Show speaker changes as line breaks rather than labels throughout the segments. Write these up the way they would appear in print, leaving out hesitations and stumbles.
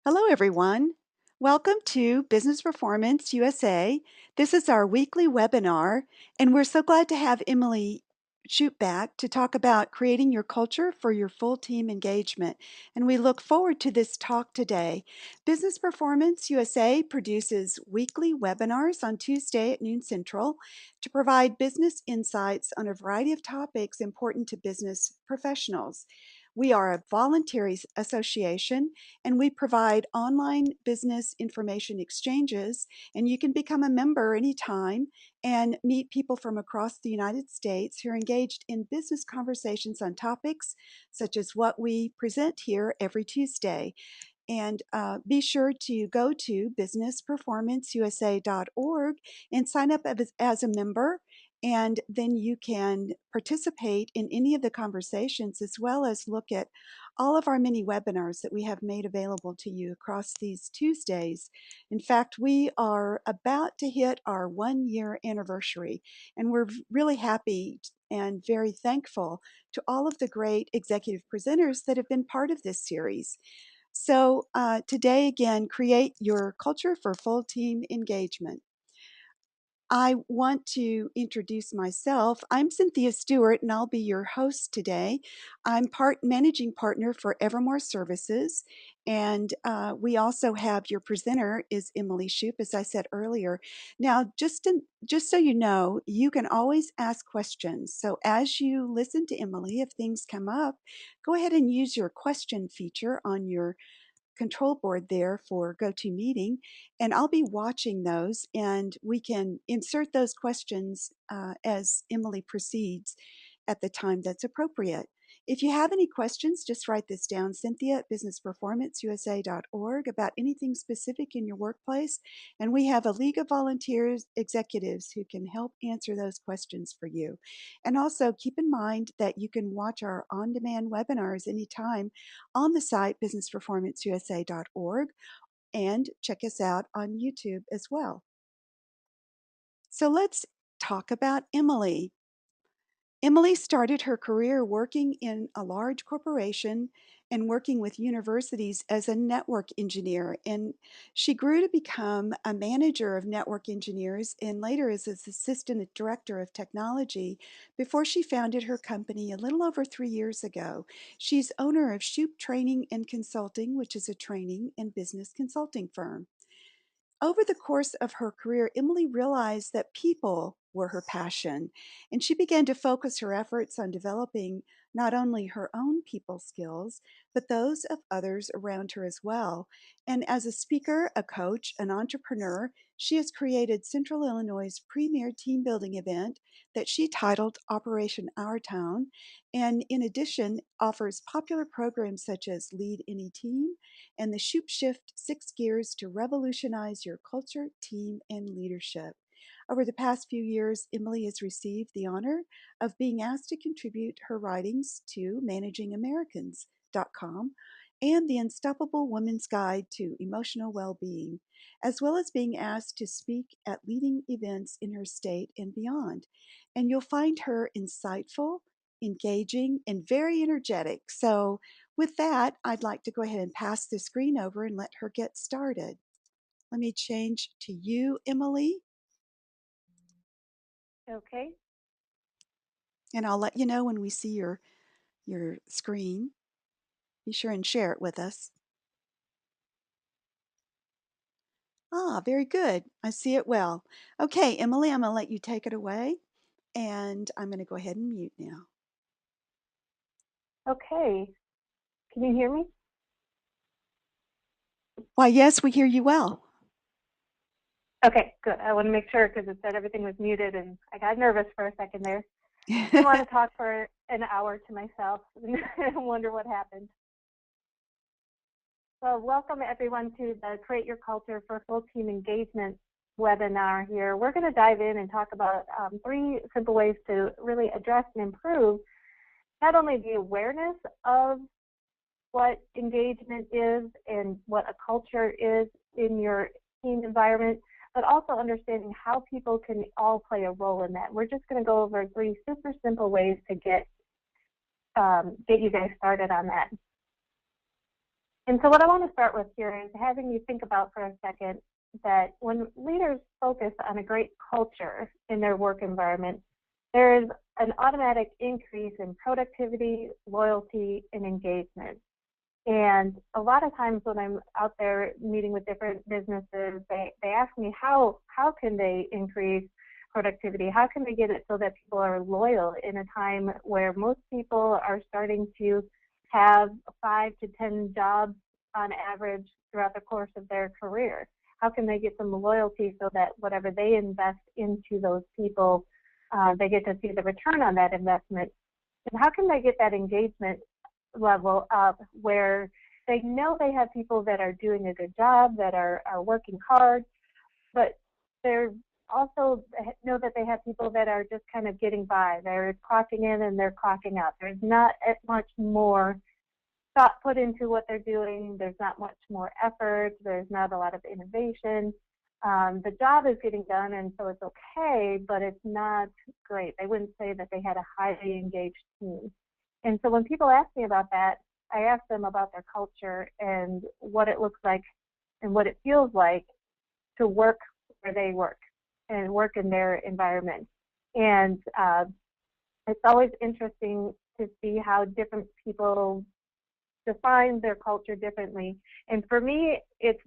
Hello, everyone. Welcome to Business Performance USA. This is our weekly webinar, and we're so glad to have Emily Shoot back to talk about creating your culture for your full team engagement. And we look forward to this talk today. Business Performance USA produces weekly webinars on Tuesday at noon Central to provide business insights on a variety of topics important to business professionals. We are a voluntary association and we provide online business information exchanges, and you can become a member anytime and meet people from across the United States who are engaged in business conversations on topics such as what we present here every Tuesday. And be sure to go to businessperformanceusa.org and sign up as a member. And then you can participate in any of the conversations as well as look at all of our many webinars that we have made available to you across these Tuesdays. In fact, we are about to hit our 1 year anniversary, and we're really happy and very thankful to all of the great executive presenters that have been part of this series. So today, again, create your culture for full team engagement. I want to introduce myself. I'm Cynthia Stewart, and I'll be your host today. I'm managing partner for Evermore Services, and we also have your presenter is Emily Shoup, as I said earlier. Now, just so you know, you can always ask questions. So as you listen to Emily, if things come up, go ahead and use your question feature on your control board there for GoToMeeting, and I'll be watching those, and we can insert those questions as Emily proceeds at the time that's appropriate. If you have any questions, just write this down, Cynthia at businessperformanceusa.org, about anything specific in your workplace, and we have a League of Volunteers executives who can help answer those questions for you. And also keep in mind that you can watch our on-demand webinars anytime on the site businessperformanceusa.org and check us out on YouTube as well. So let's talk about Emily. Emily started her career working in a large corporation and working with universities as a network engineer. And she grew to become a manager of network engineers and later as assistant director of technology before she founded her company a little over 3 years ago. She's owner of Shoup Training and Consulting, which is a training and business consulting firm. Over the course of her career, Emily realized that people were her passion, and she began to focus her efforts on developing not only her own people skills, but those of others around her as well. And as a speaker, a coach, an entrepreneur, she has created Central Illinois' premier team building event that she titled Operation Our Town, and in addition offers popular programs such as Lead Any Team and the Shoup Shift 6 Gears to revolutionize your culture, team, and leadership. Over the past few years, Emily has received the honor of being asked to contribute her writings to ManagingAmericans.com and The Unstoppable Woman's Guide to Emotional Well-Being, as well as being asked to speak at leading events in her state and beyond. And you'll find her insightful, engaging, and very energetic. So with that, I'd like to go ahead and pass the screen over and let her get started. Let me change to you, Emily.
Okay.
And I'll let you know when we see your screen. Be sure and share it with us. Ah, very good. I see it well. Okay, Emily, I'm going to let you take it away. And I'm going to go ahead and mute now.
Okay. Can you hear me?
Why, yes, we hear you well.
Okay, good. I want to make sure because it said everything was muted and I got nervous for a second there. Didn't want to talk for an hour to myself and wonder what happened. Well, welcome everyone to the Create Your Culture for Full Team Engagement webinar here. We're going to dive in and talk about 3 simple ways to really address and improve not only the awareness of what engagement is and what a culture is in your team environment, but also understanding how people can all play a role in that. We're just going to go over 3 super simple ways to get you guys started on that. And so what I want to start with here is having you think about for a second that when leaders focus on a great culture in their work environment, there is an automatic increase in productivity, loyalty, and engagement. And a lot of times when I'm out there meeting with different businesses, they ask me how can they increase productivity? How can they get it so that people are loyal in a time where most people are starting to have 5 to 10 jobs on average throughout the course of their career? How can they get some loyalty so that whatever they invest into those people, they get to see the return on that investment? And how can they get that engagement level up where they know they have people that are doing a good job, that are working hard, but they're also know that they have people that are just kind of getting by. They're clocking in and they're clocking out. There's not as much more thought put into what they're doing. There's not much more effort. There's not a lot of innovation. The job is getting done, and so it's okay, but it's not great. They wouldn't say that they had a highly engaged team. And so when people ask me about that, I ask them about their culture and what it looks like and what it feels like to work where they work and work in their environment. And it's always interesting to see how different people define their culture differently. And for me, it's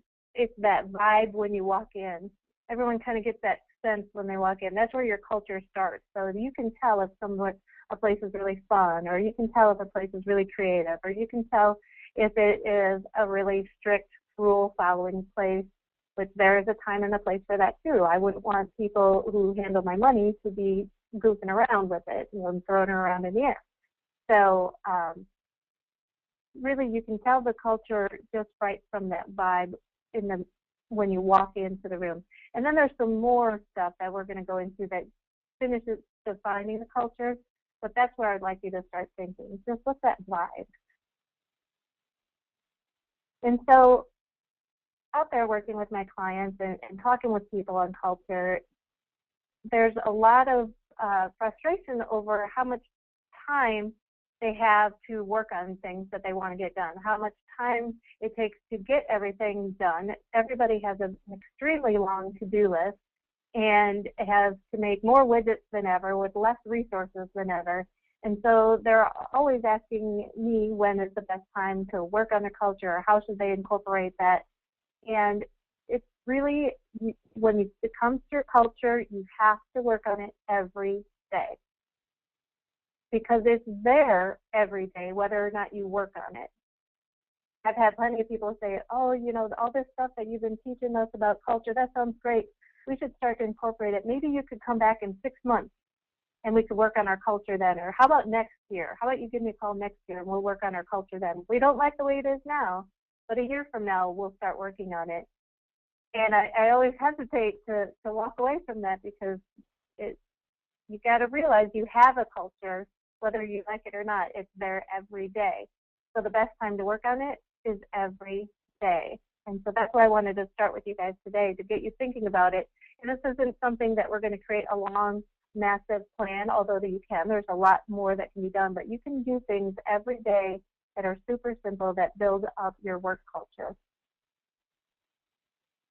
that vibe when you walk in. Everyone kind of gets that sense when they walk in. That's where your culture starts. So you can tell if a place is really fun, or you can tell if a place is really creative, or you can tell if it is a really strict rule following place, which there is a time and a place for that too. I wouldn't want people who handle my money to be goofing around with it, and throwing it around in the air. So really you can tell the culture just right from that vibe when you walk into the room. And then there's some more stuff that we're going to go into that finishes defining the culture, but that's where I'd like you to start thinking. Just what's that vibe? And so out there working with my clients and talking with people on culture, there's a lot of frustration over how much time they have to work on things that they want to get done, how much time it takes to get everything done. Everybody has an extremely long to-do list and has to make more widgets than ever with less resources than ever. And so they're always asking me when is the best time to work on the culture, or how should they incorporate that. And it's really, when it comes to your culture, you have to work on it every day, because it's there every day, whether or not you work on it. I've had plenty of people say, oh, all this stuff that you've been teaching us about culture, that sounds great. We should start to incorporate it. Maybe you could come back in 6 months and we could work on our culture then. Or how about next year? How about you give me a call next year and we'll work on our culture then? We don't like the way it is now, but a year from now, we'll start working on it. And I always hesitate to walk away from that, because you got to realize you have a culture, whether you like it or not. It's there every day. So the best time to work on it is every day. And so that's why I wanted to start with you guys today, to get you thinking about it. And this isn't something that we're going to create a long, massive plan, although you can. There's a lot more that can be done, but you can do things every day that are super simple that build up your work culture.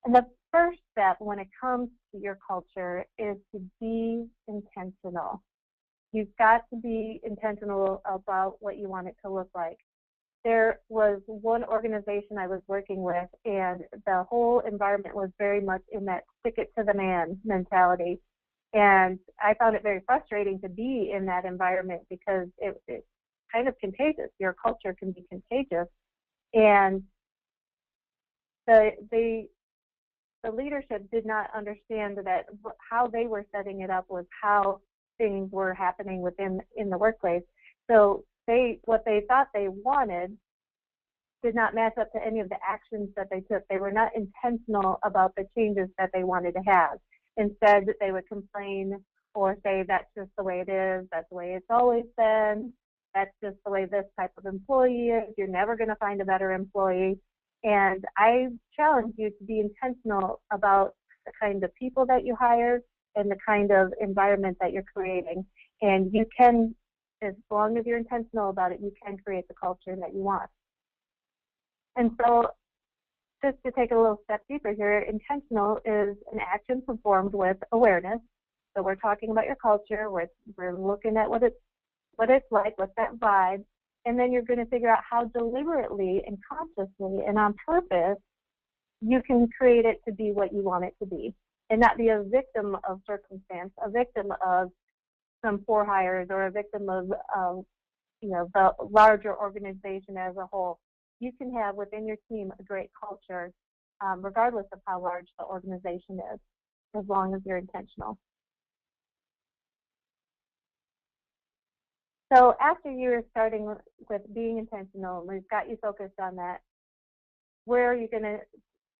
And the first step when it comes to your culture is to be intentional. You've got to be intentional about what you want it to look like. There was one organization I was working with, and the whole environment was very much in that stick it to the man mentality. And I found it very frustrating to be in that environment, because it's kind of contagious. Your culture can be contagious. And the leadership did not understand that how they were setting it up was how things were happening in the workplace. So what they thought they wanted did not match up to any of the actions that they took. They were not intentional about the changes that they wanted to have. Instead, they would complain or say, that's just the way it is, that's the way it's always been, that's just the way this type of employee is, you're never going to find a better employee. And I challenge you to be intentional about the kind of people that you hire and the kind of environment that you're creating. And you can, as long as you're intentional about it, you can create the culture that you want. And so just to take a little step deeper here, intentional is an action performed with awareness. So we're talking about your culture, we're looking at what it's like, what's that vibe, and then you're going to figure out how deliberately and consciously and on purpose you can create it to be what you want it to be, and not be a victim of circumstance, a victim of some poor hires, or a victim of the larger organization as a whole. You can have within your team a great culture, regardless of how large the organization is, as long as you're intentional. So after you're starting with being intentional, and we've got you focused on that, where are you going to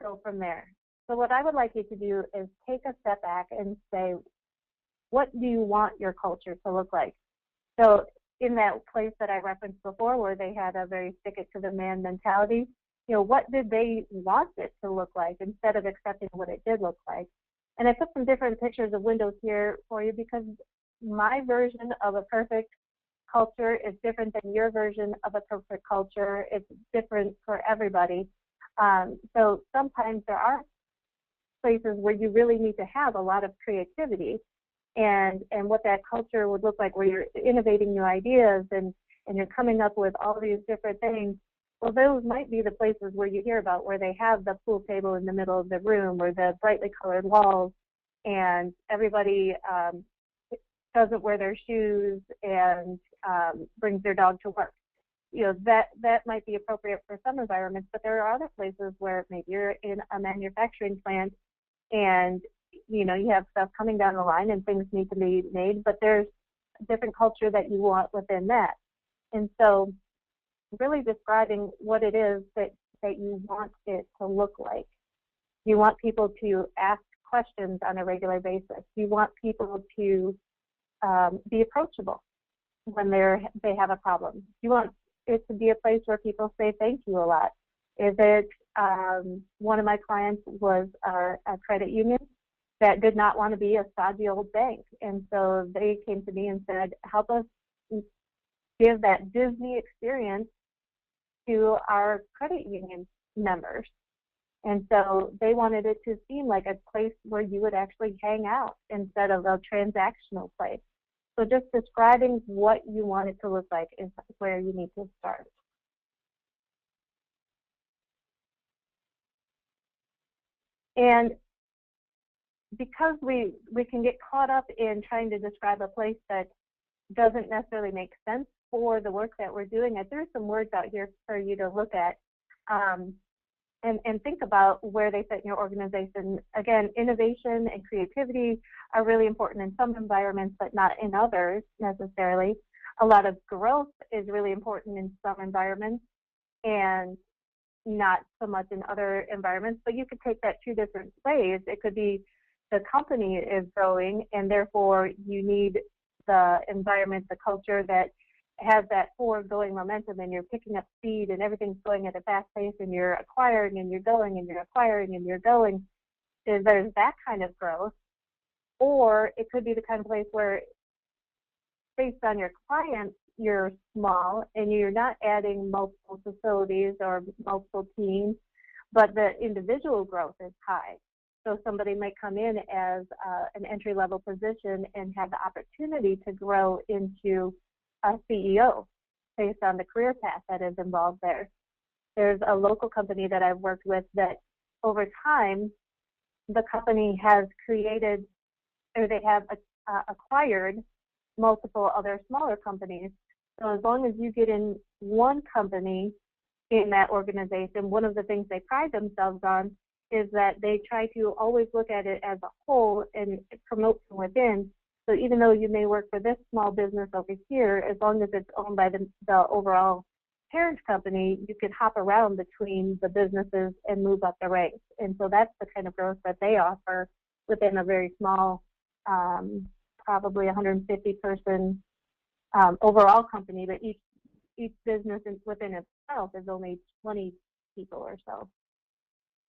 go from there? So what I would like you to do is take a step back and say, what do you want your culture to look like? So in that place that I referenced before, where they had a very stick it to the man mentality, what did they want it to look like instead of accepting what it did look like? And I put some different pictures of windows here for you, because my version of a perfect culture is different than your version of a perfect culture. It's different for everybody. So sometimes there are places where you really need to have a lot of creativity, and what that culture would look like, where you're innovating new ideas and you're coming up with all these different things. Well, those might be the places where you hear about, where they have the pool table in the middle of the room, or the brightly colored walls, and everybody doesn't wear their shoes and brings their dog to work. That might be appropriate for some environments, but there are other places where maybe you're in a manufacturing plant, and you have stuff coming down the line and things need to be made, but there's a different culture that you want within that. And so really describing what it is that you want it to look like. You want people to ask questions on a regular basis. You want people to be approachable when they have a problem. You want it to be a place where people say thank you a lot. Is it one of my clients was a credit union that did not want to be a stodgy old bank, and so they came to me and said, help us give that Disney experience to our credit union members. And so they wanted it to seem like a place where you would actually hang out instead of a transactional place. So just describing what you want it to look like is where you need to start. And because we can get caught up in trying to describe a place that doesn't necessarily make sense for the work that we're doing, I threw some words out here for you to look at and think about where they fit in your organization. Again, innovation and creativity are really important in some environments, but not in others necessarily. A lot of growth is really important in some environments and not so much in other environments, but you could take that two different ways. It could be the company is growing, and therefore you need the environment, the culture that has that forward-going momentum, and you're picking up speed and everything's going at a fast pace, and you're acquiring and you're going and you're acquiring and you're going. There's that kind of growth. Or it could be the kind of place where, based on your clients, you're small and you're not adding multiple facilities or multiple teams, but the individual growth is high. So somebody might come in as an entry-level position and have the opportunity to grow into a CEO based on the career path that is involved there. There's a local company that I've worked with that over time, the company has created, or they have acquired multiple other smaller companies. So as long as you get in one company in that organization, one of the things they pride themselves on is that they try to always look at it as a whole and promote from within. So even though you may work for this small business over here, as long as it's owned by the overall parent company, you can hop around between the businesses and move up the ranks. And so that's the kind of growth that they offer within a very small, probably 150 person overall company, but each business within itself is only 20 people or so.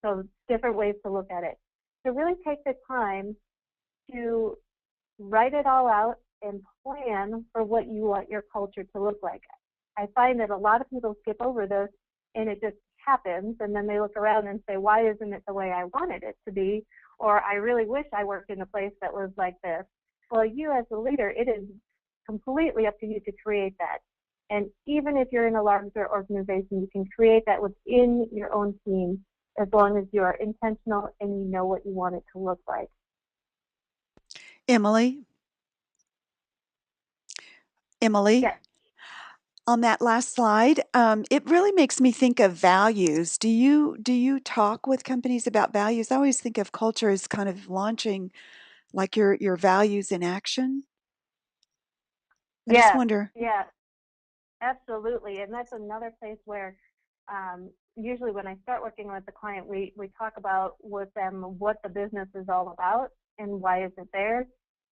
So different ways to look at it. So really take the time to write it all out and plan for what you want your culture to look like. I find that a lot of people skip over this and it just happens, and then they look around and say, why isn't it the way I wanted it to be? Or I really wish I worked in a place that was like this. Well, you as a leader, it is completely up to you to create that. And even if you're in a larger organization, you can create that within your own team as long as you are intentional and you know what you want it to look like.
Emily, Emily,
Yes.
on that last slide, it really makes me think of values. Do you talk with companies about values? I always think of culture as kind of launching like your values in action. I just
Yes.
wonder.
Yes. Absolutely. And that's another place where usually when I start working with the client, we talk about with them what the business is all about and why is it there,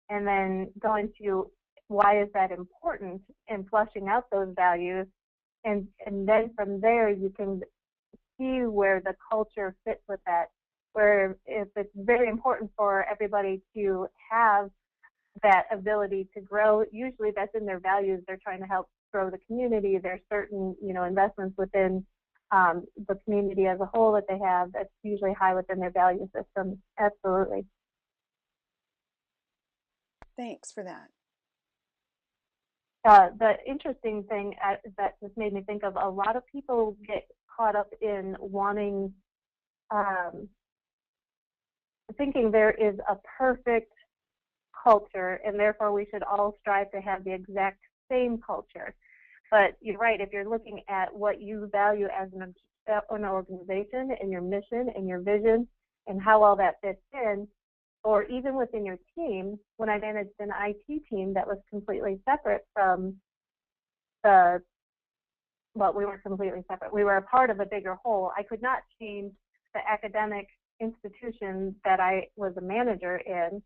and then go into why is that important and flushing out those values. And then from there, you can see where the culture fits with that, where if it's very important for everybody to have that ability to grow, usually that's in their values. They're trying to help grow the community. There's certain, investments within the community as a whole that they have that's usually high within their value system. Absolutely.
Thanks for that.
The interesting thing that just made me think of, a lot of people get caught up in wanting, um, thinking there is a perfect culture and therefore we should all strive to have the exact same culture. But you're right, if you're looking at what you value as an organization and your mission and your vision and how all that fits in, or even within your team, when I managed an IT team that was completely separate from we weren't completely separate. We were a part of a bigger whole. I could not change the academic institution that I was a manager in,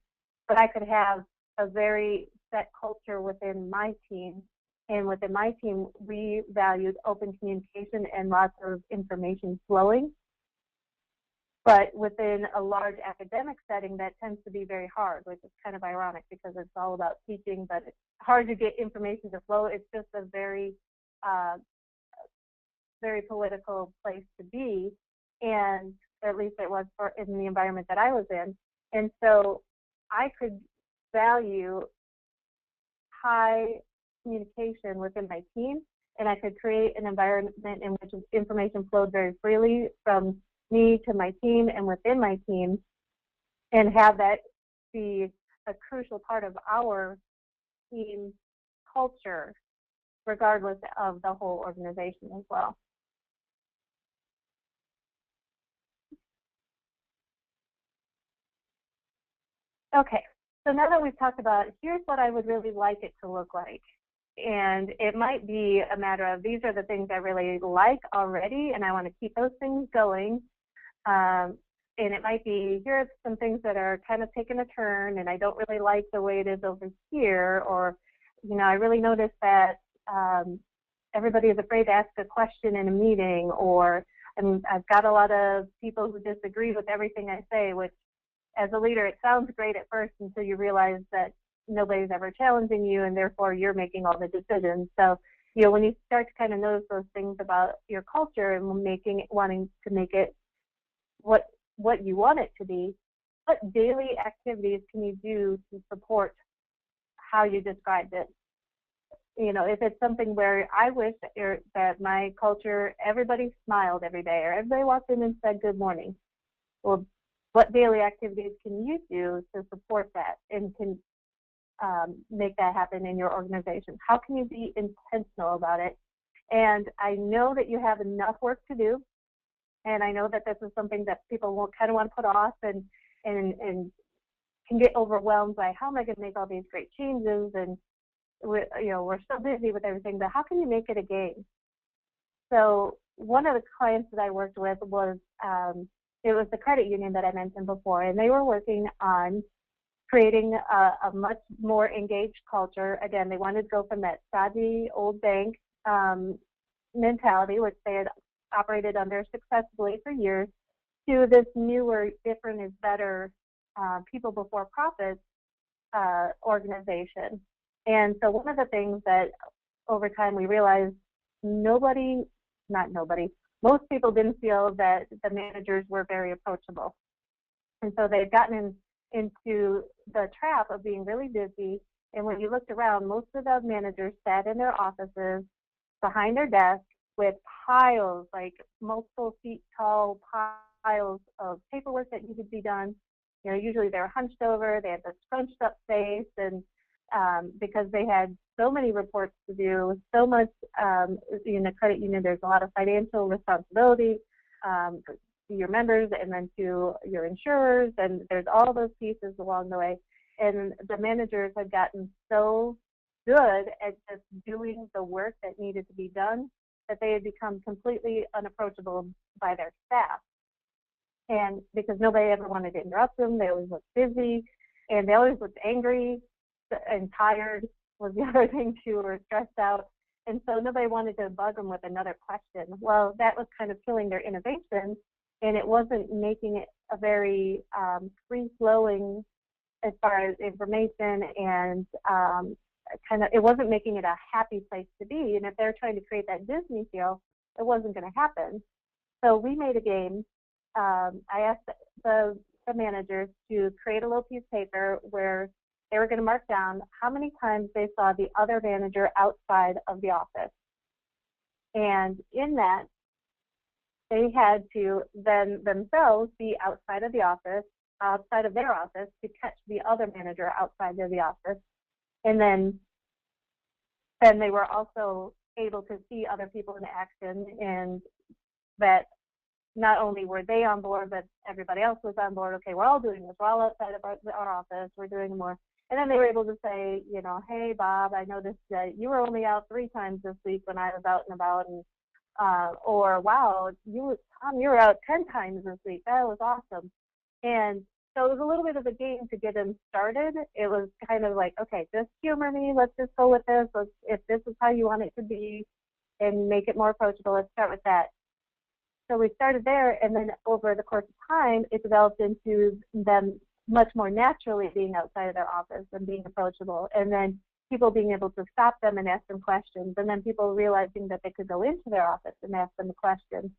but I could have a very set culture within my team. And within my team, we valued open communication and lots of information flowing. But within a large academic setting, that tends to be very hard, which is kind of ironic because it's all about teaching, but it's hard to get information to flow. It's just a very, very political place to be. And at least it was in the environment that I was in. And so I could value high communication within my team, and I could create an environment in which information flowed very freely from me to my team and within my team, and have that be a crucial part of our team culture, regardless of the whole organization as well. Okay, so now that we've talked about, here's what I would really like it to look like. And it might be a matter of, these are the things I really like already, and I want to keep those things going. And it might be, here are some things that are kind of taking a turn, and I don't really like the way it is over here. Or, I really noticed that everybody is afraid to ask a question in a meeting, or I've got a lot of people who disagree with everything I say, which as a leader, it sounds great at first until you realize that nobody's ever challenging you, and therefore you're making all the decisions. So, when you start to kind of notice those things about your culture and wanting to make it what you want it to be, what daily activities can you do to support how you described it? If it's something where I wish that my culture, everybody smiled every day, or everybody walked in and said good morning. Well, what daily activities can you do to support that and can make that happen in your organization? How can you be intentional about it? And I know that you have enough work to do, and I know that this is something that people will kind of want to put off and can get overwhelmed by, how am I going to make all these great changes? And we're so busy with everything, but how can you make it a game? So one of the clients that I worked with was it was the credit union that I mentioned before, and they were working on creating a much more engaged culture. Again, they wanted to go from that stodgy old bank mentality, which they had operated under successfully for years, to this newer, different is better, people before profits organization. And so one of the things that over time we realized, most people didn't feel that the managers were very approachable. And so they'd gotten into the trap of being really busy. And when you looked around, most of the managers sat in their offices behind their desk with piles, like multiple feet tall piles of paperwork that needed to be done. You know, usually they're hunched over, they had this scrunched up face, and because they had so many reports to do, so much, in a credit union, there's a lot of financial responsibility to your members and then to your insurers, and there's all those pieces along the way. And the managers had gotten so good at just doing the work that needed to be done that they had become completely unapproachable by their staff. And because nobody ever wanted to interrupt them, they always looked busy, and they always looked angry and tired was the other thing too, or stressed out. And so nobody wanted to bug them with another question. Well, that was kind of killing their innovation, and it wasn't making it a very free-flowing as far as information, and it wasn't making it a happy place to be. And if they're trying to create that Disney feel, it wasn't going to happen. So we made a game. I asked the managers to create a little piece of paper where they were going to mark down how many times they saw the other manager outside of the office. And in that, they had to then themselves be outside of the office, outside of their office, to catch the other manager outside of the office. And then they were also able to see other people in action, and that not only were they on board, but everybody else was on board. Okay, we're all doing this. We're all outside of our office. We're doing more. And then they were able to say, you know, hey, Bob, I noticed that you were only out 3 times this week when I was out and about. And, or, wow, Tom, you were out 10 times this week. That was awesome. And so it was a little bit of a game to get them started. It was kind of like, okay, just humor me. Let's just go with this. If this is how you want it to be and make it more approachable, let's start with that. So we started there, and then over the course of time, it developed into them much more naturally being outside of their office and being approachable, and then people being able to stop them and ask them questions, and then people realizing that they could go into their office and ask them a question.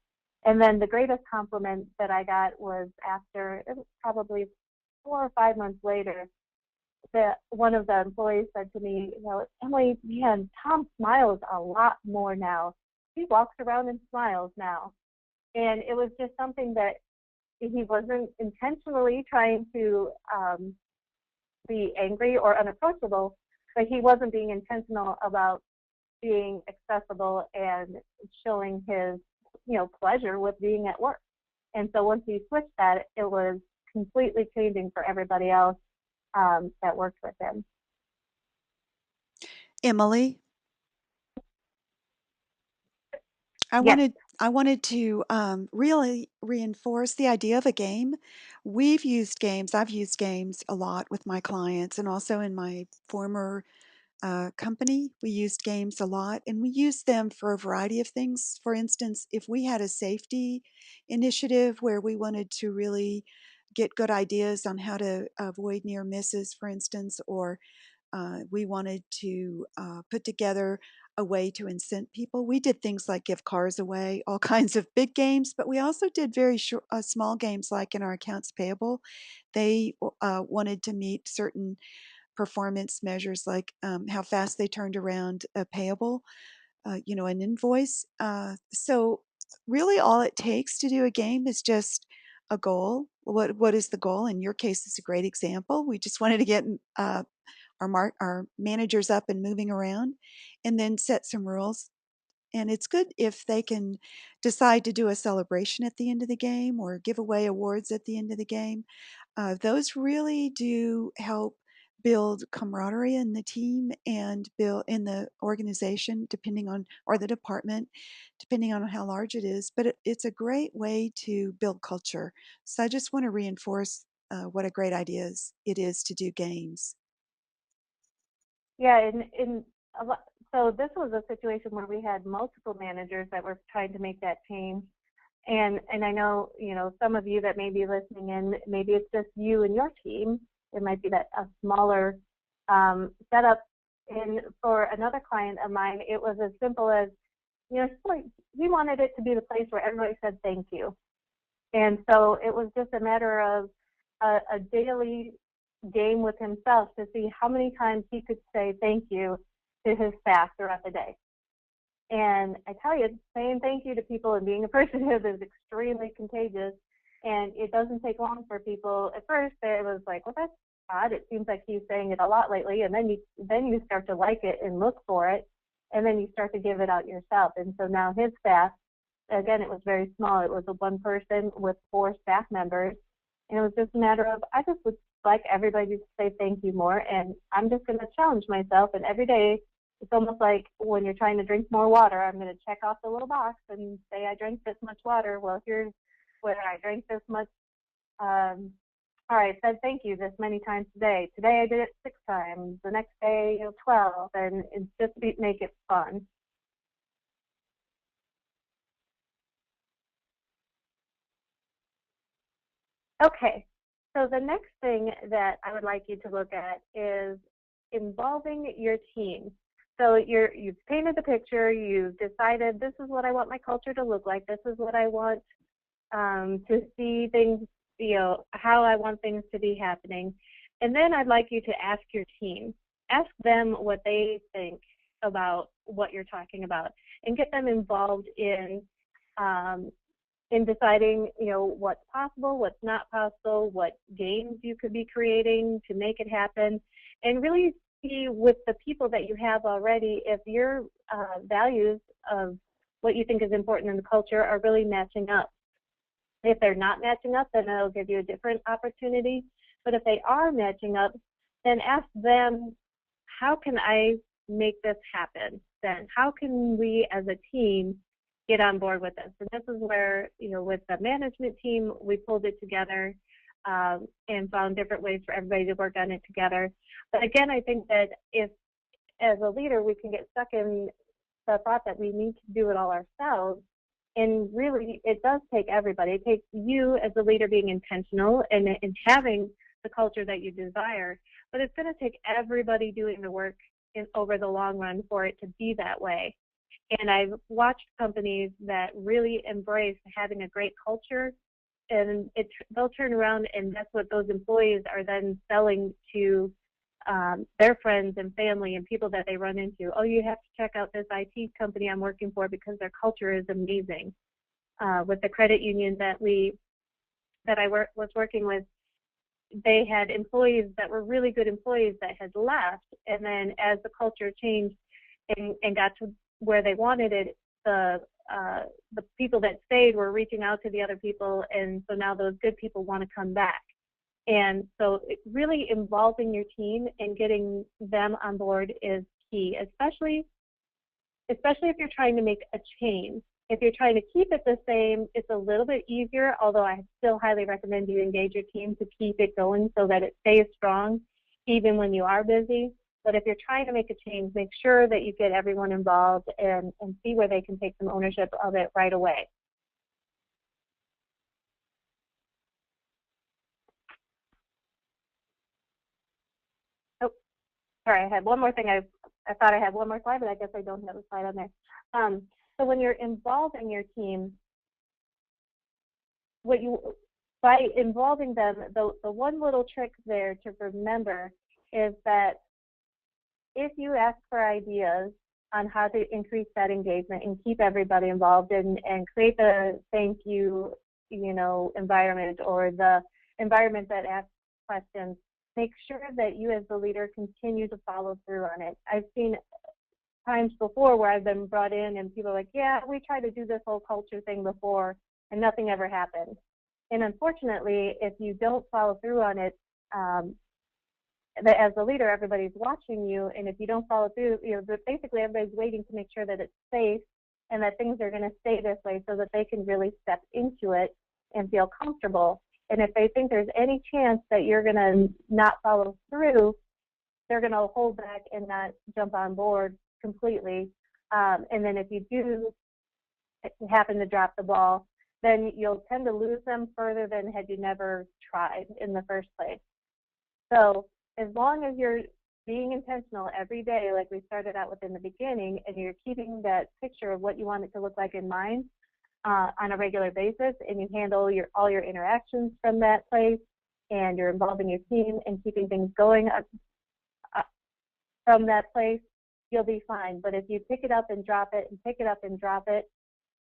And then the greatest compliment that I got was after, it was probably 4 or 5 months later, that one of the employees said to me, you know, Emily, man, Tom smiles a lot more now. He walks around and smiles now. And it was just something that he wasn't intentionally trying to be angry or unapproachable, but he wasn't being intentional about being accessible and showing his, you know, pleasure with being at work. And so once he switched that, it was completely changing for everybody else that worked with him.
Emily, I
Yes.
wanted I wanted to really reinforce the idea of a game. We've used games. I've used games a lot with my clients, and also in my former company, we used games a lot, and we used them for a variety of things. For instance, if we had a safety initiative where we wanted to really get good ideas on how to avoid near misses, for instance, or we wanted to put together a way to incent people. We did things like give cars away, all kinds of big games, but we also did very small games like in our accounts payable. They wanted to meet certain performance measures like how fast they turned around a payable, an invoice. So really all it takes to do a game is just a goal. What is the goal? In your case, it's a great example. We just wanted to get our managers up and moving around, and then set some rules. And it's good if they can decide to do a celebration at the end of the game or give away awards at the end of the game. Those really do help build camaraderie in the team and build in the organization, depending on, or the department, depending on how large it is. But it's a great way to build culture. So I just want to reinforce what a great idea it is to do games.
Yeah, so this was a situation where we had multiple managers that were trying to make that change. And I know, you know, some of you that may be listening in, maybe it's just you and your team. It might be that a smaller setup. And for another client of mine, it was as simple as you know, like he wanted it to be the place where everybody said thank you. And so it was just a matter of a daily game with himself to see how many times he could say thank you to his staff throughout the day. And I tell you, saying thank you to people and being appreciative is extremely contagious. And it doesn't take long for people. At first, it was like, well, that's odd. It seems like he's saying it a lot lately. And then you start to like it and look for it. And then you start to give it out yourself. And so now his staff, again, it was very small. It was a one person with 4 staff members. And it was just a matter of, I just would like everybody to say thank you more. And I'm just going to challenge myself. And every day, it's almost like when you're trying to drink more water, I'm going to check off the little box and say I drank this much water. Well, here's where I drank this much. All right, said thank you this many times today. Today I did it 6 times. The next day, 12. And it's just make it fun. Okay, so the next thing that I would like you to look at is involving your team. So you've painted the picture, you've decided this is what I want my culture to look like, this is what I want to see things, how I want things to be happening. And then I'd like you to ask your team. Ask them what they think about what you're talking about and get them involved in deciding, what's possible, what's not possible, what games you could be creating to make it happen, and really see with the people that you have already if your values of what you think is important in the culture are really matching up. If they're not matching up, then it'll give you a different opportunity. But if they are matching up, then ask them, how can I make this happen? Then how can we as a team get on board with this? And this is where, with the management team, we pulled it together and found different ways for everybody to work on it together. But again, I think that if, as a leader, we can get stuck in the thought that we need to do it all ourselves, and really, it does take everybody. It takes you as a leader being intentional and having the culture that you desire, but it's going to take everybody doing the work over the long run for it to be that way. And I've watched companies that really embrace having a great culture, and they'll turn around and that's what those employees are then selling to their friends and family and people that they run into. Oh, you have to check out this IT company I'm working for because their culture is amazing. With the credit union that I was working with, they had employees that were really good employees that had left, and then as the culture changed and got to where they wanted it, the people that stayed were reaching out to the other people, and so now those good people want to come back. And so really involving your team and getting them on board is key, especially if you're trying to make a change. If you're trying to keep it the same, it's a little bit easier, although I still highly recommend you engage your team to keep it going so that it stays strong even when you are busy. But if you're trying to make a change, make sure that you get everyone involved and see where they can take some ownership of it right away. Oh, sorry, I had one more thing. I thought I had one more slide, but I guess I don't have a slide on there. So when you're involving your team, by involving them, the one little trick there to remember is that if you ask for ideas on how to increase that engagement and keep everybody involved and create the thank you, environment, or the environment that asks questions, make sure that you as the leader continue to follow through on it. I've seen times before where I've been brought in and people are like, yeah, we tried to do this whole culture thing before and nothing ever happened. And unfortunately, if you don't follow through on it, as a leader, everybody's watching you, and if you don't follow through, basically everybody's waiting to make sure that it's safe and that things are going to stay this way so that they can really step into it and feel comfortable. And if they think there's any chance that you're going to not follow through, they're going to hold back and not jump on board completely. And then if you do happen to drop the ball, then you'll tend to lose them further than had you never tried in the first place. So as long as you're being intentional every day, like we started out with in the beginning, and you're keeping that picture of what you want it to look like in mind on a regular basis, and you handle all your interactions from that place, and you're involving your team and keeping things going uh, from that place, you'll be fine. But if you pick it up and drop it and pick it up and drop it,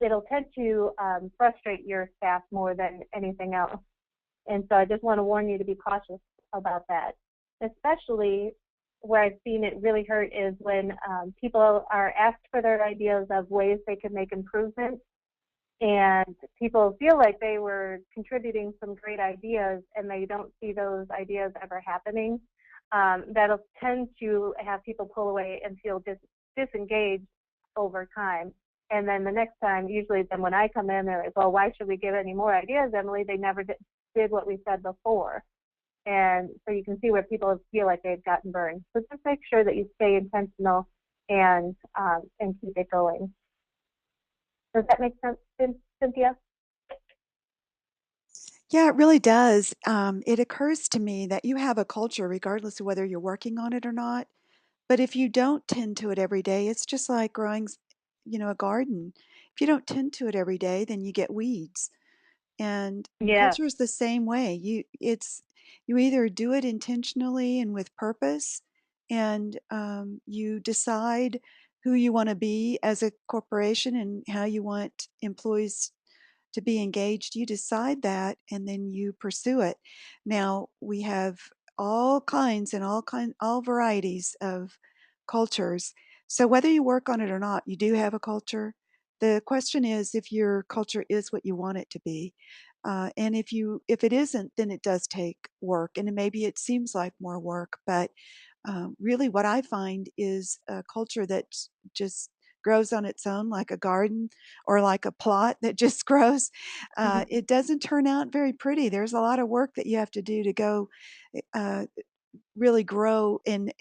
it'll tend to frustrate your staff more than anything else. And so I just want to warn you to be cautious about that, especially where I've seen it really hurt is when people are asked for their ideas of ways they can make improvements, and people feel like they were contributing some great ideas and they don't see those ideas ever happening. That'll tend to have people pull away and feel disengaged over time. And then the next time, usually then when I come in, they're like, well, why should we give any more ideas, Emily? They never did what we said before. And so you can see where people feel like they've gotten burned. So just make sure that you stay intentional and keep it going. Does that make sense, Cynthia?
Yeah, it really does. It occurs to me that you have a culture regardless of whether you're working on it or not. But if you don't tend to it every day, it's just like growing, a garden. If you don't tend to it every day, then you get weeds. And
Yeah.
culture is the same way. You either do it intentionally and with purpose, and you decide who you want to be as a corporation and how you want employees to be engaged. You decide that, and then you pursue it. Now we have all kinds and all varieties of cultures. So whether you work on it or not, you do have a culture. The question is if your culture is what you want it to be. And if it isn't, then it does take work, and maybe it seems like more work. But really, what I find is a culture that just grows on its own, like a garden or like a plot that just grows. It doesn't turn out very pretty. There's a lot of work that you have to do to go uh, really grow and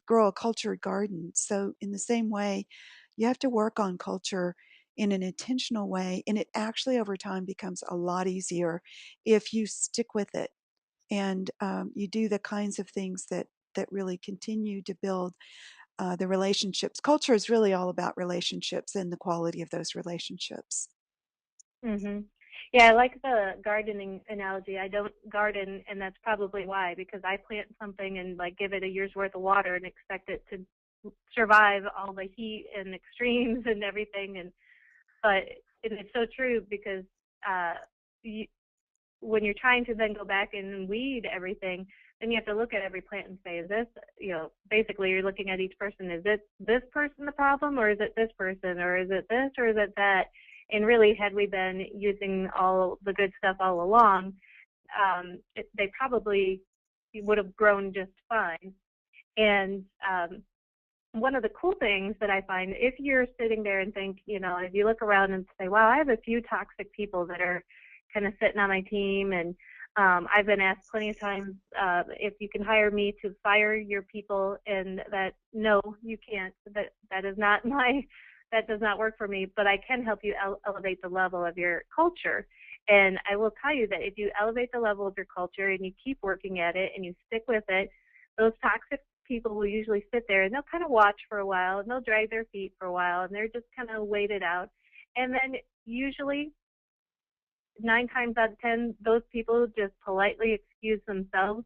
grow a cultured garden. So in the same way, you have to work on culture in an intentional way, and it actually over time becomes a lot easier if you stick with it and you do the kinds of things that really continue to build the relationships. Culture is really all about relationships and the quality of those relationships.
Mhm. Yeah, I like the gardening analogy. I don't garden, and that's probably why, because I plant something and like give it a year's worth of water and expect it to survive all the heat and extremes and everything. But it's so true because uh, you, when you're trying to then go back and weed everything, then you have to look at every plant and say, is this, basically you're looking at each person, is it this person the problem, or is it this person, or is it this, or is it that? And really, had we been using all the good stuff all along, they probably would have grown just fine. And one of the cool things that I find, if you're sitting there and think, if you look around and say, wow, I have a few toxic people that are kind of sitting on my team, and I've been asked plenty of times if you can hire me to fire your people, and that no, you can't. That is not that does not work for me, but I can help you elevate the level of your culture. And I will tell you that if you elevate the level of your culture and you keep working at it and you stick with it, those toxic people will usually sit there and they'll kind of watch for a while and they'll drag their feet for a while and they're just kind of wait it out. And then usually 9 times out of 10, those people just politely excuse themselves.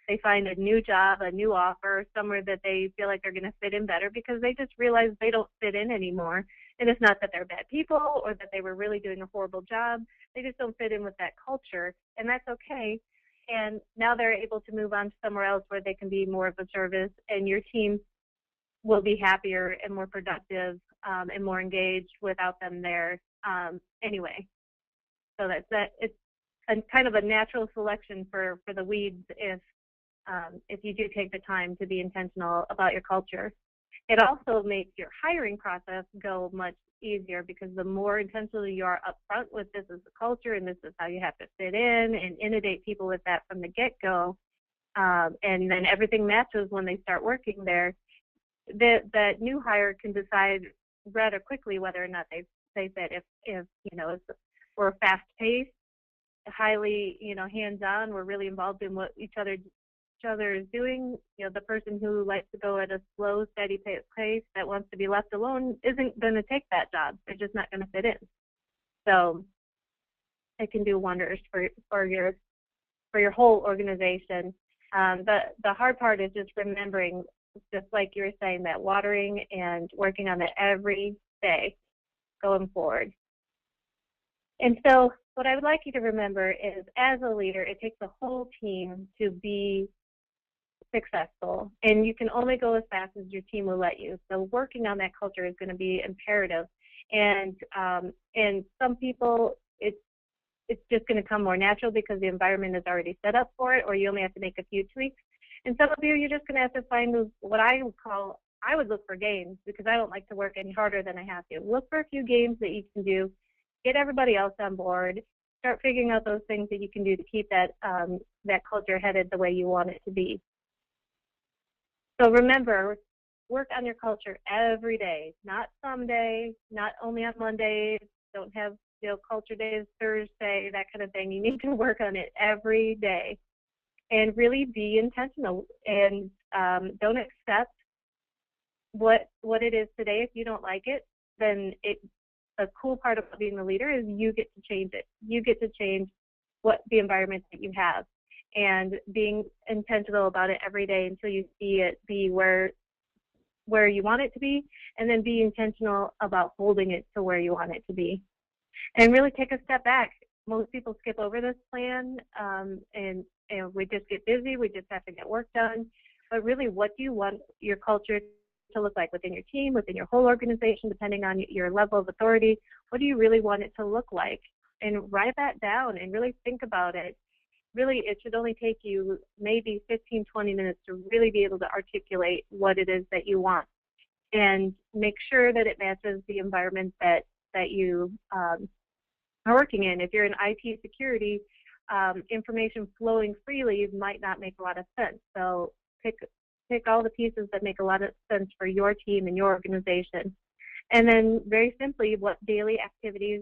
They find a new job, a new offer, somewhere that they feel like they're going to fit in better because they just realize they don't fit in anymore. And it's not that they're bad people or that they were really doing a horrible job. They just don't fit in with that culture, and that's okay. And now they're able to move on to somewhere else where they can be more of a service, and your team will be happier and more productive and more engaged without them there anyway. So it's a kind of a natural selection for the weeds if you do take the time to be intentional about your culture. It also makes your hiring process go much easier because the more intentional you are upfront with this is the culture and this is how you have to fit in and inundate people with that from the get-go, and then everything matches when they start working there, that new hire can decide rather quickly whether or not they fit. If we're fast-paced, highly hands-on, we're really involved in what each other other is doing. The person who likes to go at a slow, steady pace that wants to be left alone isn't going to take that job. They're just not going to fit in. So it can do wonders for your whole organization. The hard part is just remembering, just like you were saying, that watering and working on it every day going forward. And so what I would like you to remember is, as a leader, it takes a whole team to be successful, and you can only go as fast as your team will let you. So working on that culture is going to be imperative. And some people, it's just going to come more natural because the environment is already set up for it, or you only have to make a few tweaks. And some of you, you're just going to have to find those, what I would call, I would look for games, because I don't like to work any harder than I have to. Look for a few games that you can do, get everybody else on board, start figuring out those things that you can do to keep that culture headed the way you want it to be. So remember, work on your culture every day, not someday, not only on Mondays. Don't have culture days Thursday, that kind of thing. You need to work on it every day, and really be intentional. And don't accept what it is today. If you don't like it, then the cool part of being the leader is you get to change it. You get to change what the environment that you have, and being intentional about it every day until you see it be where you want it to be, and then be intentional about holding it to where you want it to be. And really take a step back. Most people skip over this plan, and we just get busy. We just have to get work done. But really, what do you want your culture to look like within your team, within your whole organization, depending on your level of authority? What do you really want it to look like? And write that down and really think about it. Really, it should only take you maybe 15, 20 minutes to really be able to articulate what it is that you want, and make sure that it matches the environment that you are working in. If you're in IT security, information flowing freely might not make a lot of sense. So pick all the pieces that make a lot of sense for your team and your organization. And then very simply, what daily activities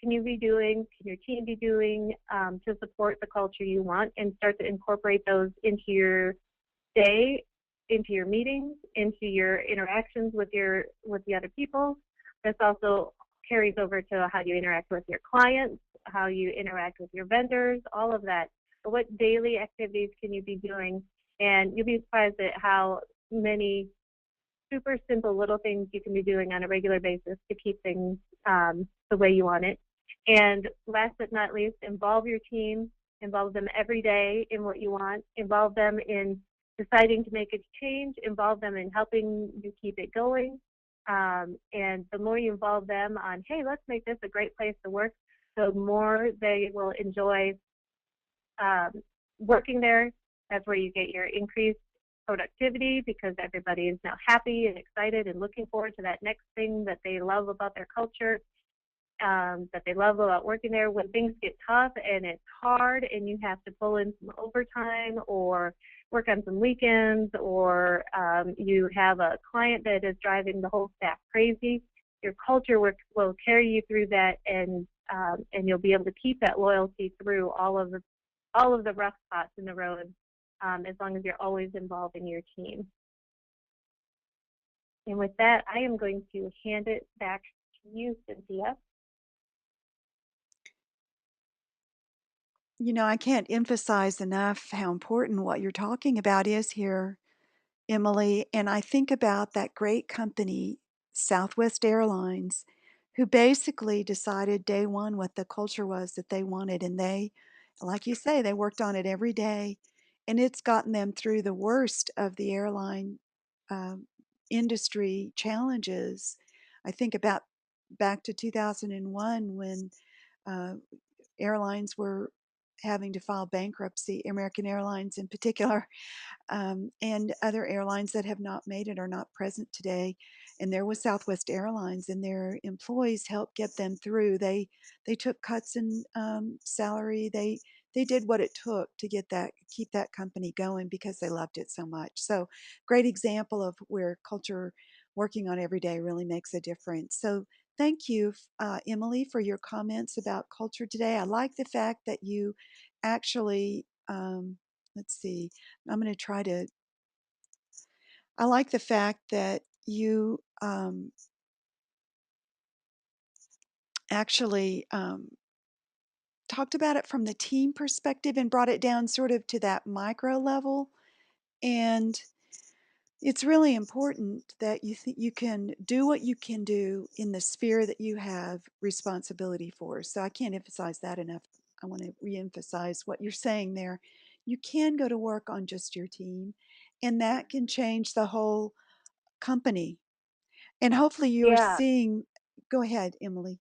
can you be doing, can your team be doing to support the culture you want, and start to incorporate those into your day, into your meetings, into your interactions with the other people. This also carries over to how you interact with your clients, how you interact with your vendors, all of that. But what daily activities can you be doing? And you'll be surprised at how many super simple little things you can be doing on a regular basis to keep things the way you want it. And last but not least, involve your team, involve them every day in what you want, involve them in deciding to make a change, involve them in helping you keep it going. And the more you involve them on, hey, let's make this a great place to work, the more they will enjoy working there. That's where you get your increased productivity, because everybody is now happy and excited and looking forward to that next thing that they love about their culture, that they love about working there. When things get tough and it's hard and you have to pull in some overtime or work on some weekends, or you have a client that is driving the whole staff crazy, your culture will carry you through that, and you'll be able to keep that loyalty through all of the rough spots in the road, as long as you're always involving your team. And with that, I am going to hand it back to you, Cynthia.
I can't emphasize enough how important what you're talking about is here, Emily. And I think about that great company, Southwest Airlines, who basically decided day one what the culture was that they wanted. And they, like you say, they worked on it every day. And it's gotten them through the worst of the airline um, industry challenges. I think about back to 2001 when uh, airlines were having to file bankruptcy, American Airlines in particular, and other airlines that have not made it are not present today. And there was Southwest Airlines, and their employees helped get them through. They took cuts in salary. They did what it took to keep that company going because they loved it so much. So, great example of where culture working on every day really makes a difference. So, thank you, Emily, for your comments about culture today. I like the fact that you actually let's see. I'm going to try to. I like the fact that you actually talked about it from the team perspective and brought it down sort of to that micro level. And it's really important that you can do what you can do in the sphere that you have responsibility for. So I can't emphasize that enough. I want to reemphasize what you're saying there. You can go to work on just your team, and that can change the whole company. And hopefully you are
Yeah.
seeing. Go ahead, Emily.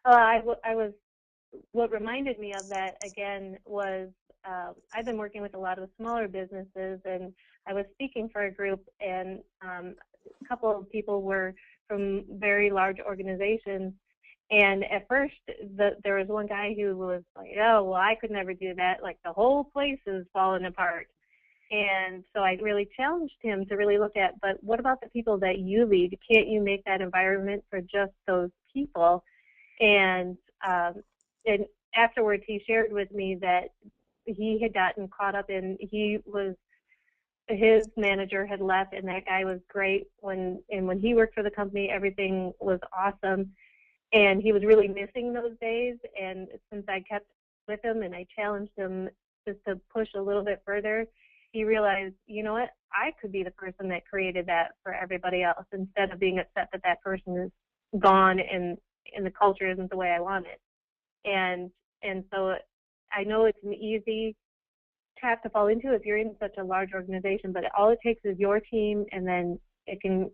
I was what reminded me of that again was I've been working with a lot of smaller businesses, and I was speaking for a group, and a couple of people were from very large organizations. And at first, there was one guy who was like, "Oh, well, I could never do that. Like the whole place is falling apart." And so I really challenged him to really look at, but what about the people that you lead? Can't you make that environment for just those people? And and afterwards, he shared with me that he had gotten caught up in his manager had left, and that guy was great when he worked for the company, everything was awesome, and he was really missing those days. And since I kept with him and I challenged him just to push a little bit further, he realized, you know what, I could be the person that created that for everybody else instead of being upset that that person is gone and the culture isn't the way I want it. And so I know it's an easy trap to fall into if you're in such a large organization, but all it takes is your team, and then it can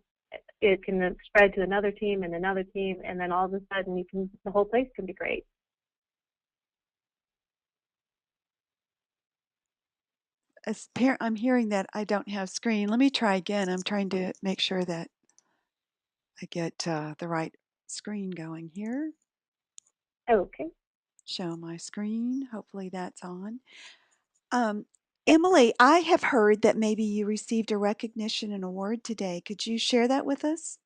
spread to another team and another team, and then all of a sudden the whole place can be great.
I'm hearing that I don't have screen. Let me try again. I'm trying to make sure that I get the right screen going here.
Okay.
Show my screen. Hopefully that's on. Um,
Yeah,
Emily, I have heard that maybe you received a recognition and award today. Could you share that with us?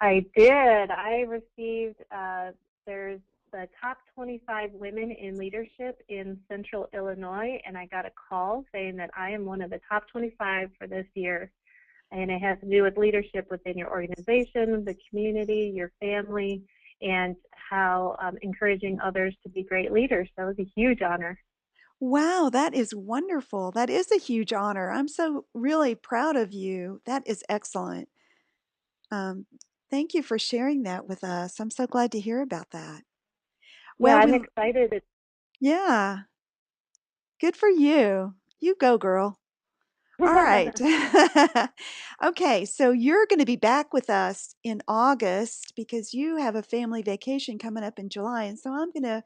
I did. I received, there's the top 25 women in leadership in Central Illinois, and I got a call saying that I am one of the top 25 for this year. And it has to do with leadership within your organization, the community, your family, and how encouraging others to be great leaders. So it was a huge honor.
Wow, that is wonderful. That is a huge honor. I'm so really proud of you. That is excellent. Um, thank you for sharing that with us. I'm so glad to hear about that.
Yeah,
Well,
I'm excited.
yeah, good for you. You go, girl. All right. Okay, so you're going to be back with us in August because you have a family vacation coming up in July. And so I'm going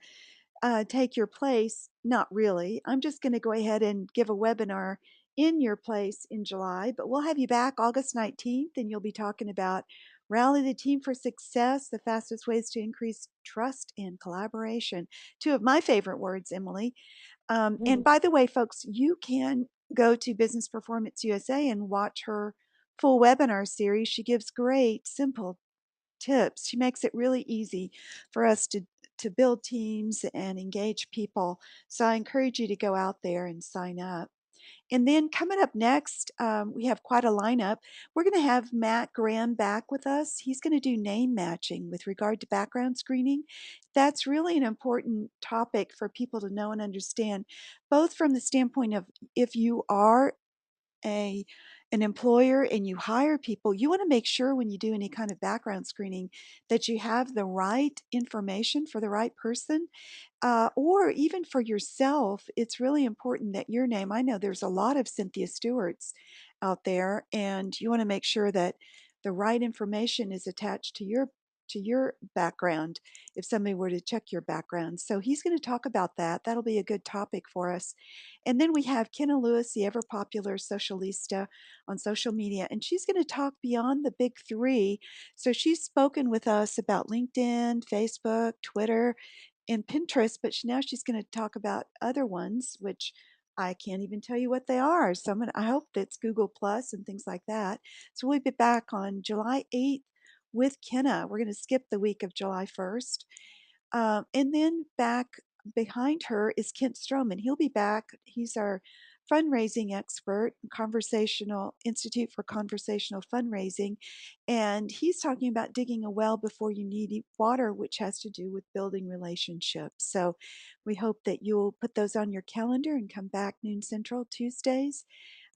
to take your place. Not really. I'm just going to go ahead and give a webinar in your place in July, but we'll have you back August 19th, and you'll be talking about rally the team for success, the fastest ways to increase trust and collaboration. Two of my favorite words, Emily. And by the way, folks, you can go to Business Performance USA and watch her full webinar series. She gives great, simple tips. She makes it really easy for us to build teams and engage people. So I encourage you to go out there and sign up. And then coming up next, we have quite a lineup. We're going to have Matt Graham back with us. He's going to do name matching with regard to background screening. That's really an important topic for people to know and understand, both from the standpoint of if you are a an employer and you hire people, you want to make sure when you do any kind of background screening that you have the right information for the right person, or even for yourself. It's really important that your name, I know there's a lot of Cynthia Stewarts out there, and you want to make sure that the right information is attached to your background if somebody were to check your background. So he's going to talk about that. That'll be a good topic for us. And then we have Kenna Lewis, the ever popular socialista on social media, and she's going to talk beyond the big three. So she's spoken with us about LinkedIn, Facebook, Twitter, and Pinterest, but now she's going to talk about other ones, which I can't even tell you what they are. So I hope that's Google Plus and things like that. So we'll be back on July 8th with Kenna. We're going to skip the week of July 1st. And then back behind her is Kent Stroman. He'll be back. He's our fundraising expert, Conversational Institute for Conversational Fundraising, and he's talking about digging a well before you need water, which has to do with building relationships. So we hope that you'll put those on your calendar and come back noon Central Tuesdays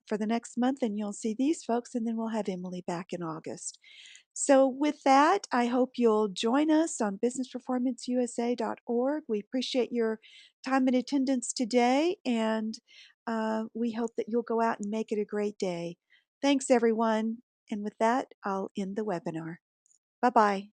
for the next month, and you'll see these folks, and then we'll have Emily back in August. So, with that, I hope you'll join us on businessperformanceusa.org. We appreciate your time and attendance today, and we hope that you'll go out and make it a great day. Thanks, everyone. And with that, I'll end the webinar. Bye bye.